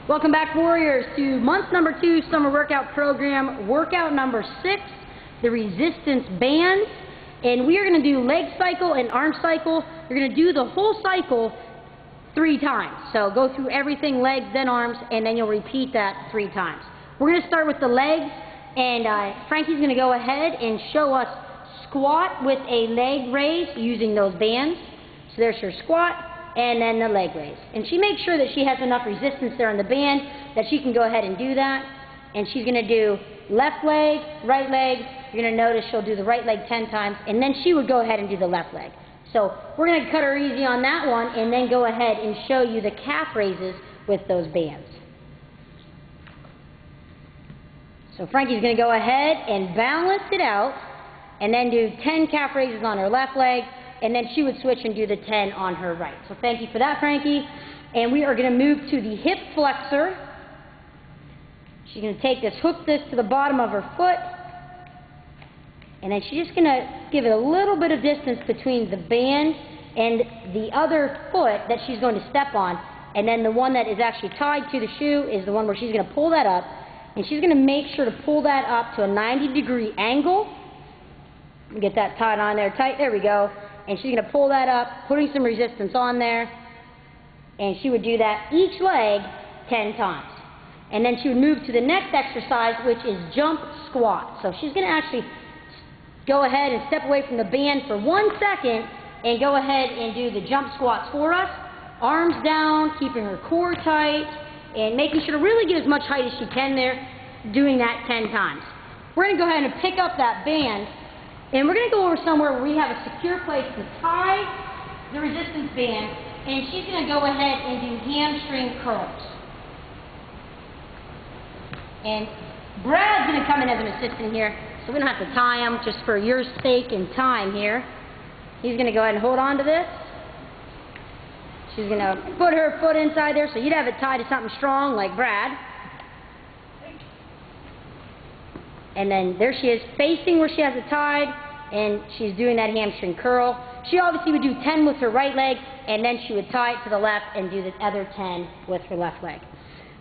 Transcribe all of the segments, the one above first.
Welcome back, Warriors, to month number 2 summer workout program, workout number 6, the resistance bands. And we are going to do leg cycle and arm cycle. You're going to do the whole cycle 3 times. So go through everything, legs, then arms, and then you'll repeat that 3 times. We're going to start with the legs, and Frankie's going to go ahead and show us squat with a leg raise using those bands. So there's her squat, and then the leg raise. And she makes sure that she has enough resistance there on the band that she can go ahead and do that. And she's going to do left leg, right leg. You're going to notice she'll do the right leg 10 times, and then she would go ahead and do the left leg. So we're going to cut her easy on that one and then go ahead and show you the calf raises with those bands. So Frankie's going to go ahead and balance it out and then do 10 calf raises on her left leg, and then she would switch and do the 10 on her right. So thank you for that, Frankie. And we are going to move to the hip flexor. She's going to take this, hook this to the bottom of her foot, and then she's just going to give it a little bit of distance between the band and the other foot that she's going to step on, and then the one that is actually tied to the shoe is the one where she's going to pull that up, and she's going to make sure to pull that up to a 90-degree angle. Get that tied on there tight. There we go. And she's going to pull that up, putting some resistance on there, and she would do that each leg 10 times. And then she would move to the next exercise, which is jump squat. So she's going to actually go ahead and step away from the band for 1 second and go ahead and do the jump squats for us. Arms down, keeping her core tight, and making sure to really get as much height as she can there, doing that 10 times. We're going to go ahead and pick up that band, and we're going to go over somewhere where we have a secure place to tie the resistance band, and she's going to go ahead and do hamstring curls. And Brad's going to come in as an assistant here, so we don't have to tie him just for your sake and time here. He's going to go ahead and hold on to this. She's going to put her foot inside there, so you'd have it tied to something strong like Brad. And then there she is, facing where she has it tied, and she's doing that hamstring curl. She obviously would do 10 with her right leg, and then she would tie it to the left and do the other 10 with her left leg.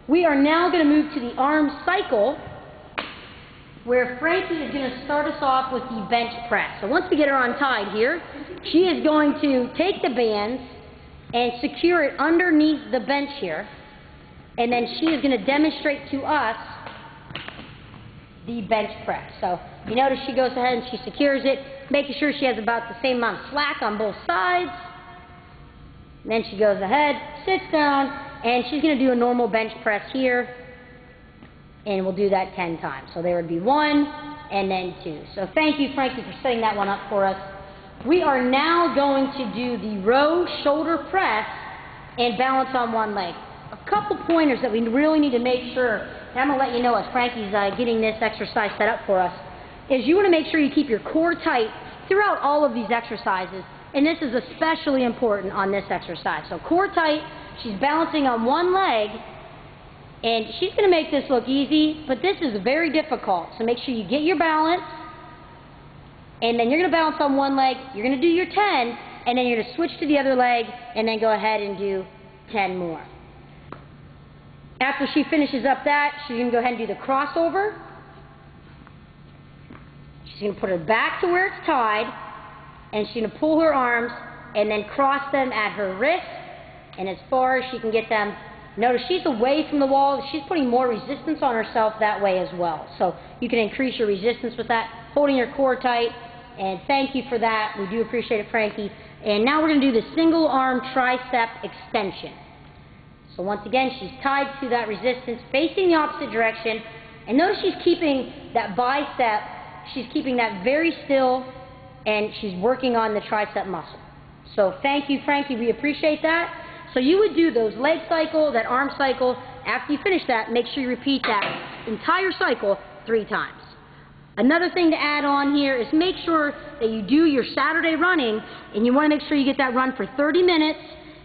We are now going to move to the arm cycle, where Frankie is going to start us off with the bench press. So once we get her untied here, she is going to take the bands and secure it underneath the bench here, and then she is going to demonstrate to us the bench press. So you notice she goes ahead and she secures it, making sure she has about the same amount of slack on both sides. And then she goes ahead, sits down, and she's going to do a normal bench press here, and we'll do that 10 times. So there would be 1 and then 2. So thank you, Frankie, for setting that one up for us. We are now going to do the row shoulder press and balance on one leg. A couple pointers that we really need to make sure, and I'm going to let you know as Frankie's getting this exercise set up for us, is you want to make sure you keep your core tight throughout all of these exercises, and this is especially important on this exercise. So core tight, she's balancing on one leg, and she's going to make this look easy, but this is very difficult. So make sure you get your balance, and then you're going to balance on one leg, you're going to do your 10, and then you're going to switch to the other leg, and then go ahead and do 10 more. After she finishes up that, she's going to go ahead and do the crossover. She's going to put her back to where it's tied, and she's going to pull her arms and then cross them at her wrist, and as far as she can get them. Notice she's away from the wall. She's putting more resistance on herself that way as well. So you can increase your resistance with that, holding your core tight, and thank you for that. We do appreciate it, Frankie. And now we're going to do the single arm tricep extension. So once again, she's tied to that resistance, facing the opposite direction. And notice she's keeping that bicep, she's keeping that very still, and she's working on the tricep muscle. So thank you, Frankie. We appreciate that. So you would do those leg cycle, that arm cycle. After you finish that, make sure you repeat that entire cycle 3 times. Another thing to add on here is make sure that you do your Saturday running, and you want to make sure you get that run for 30 minutes.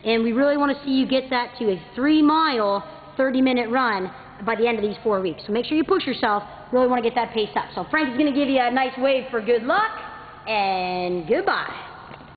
And we really want to see you get that to a 3-mile, 30-minute run by the end of these 4 weeks. So make sure you push yourself. Really want to get that pace up. So Frankie's going to give you a nice wave for good luck, and goodbye.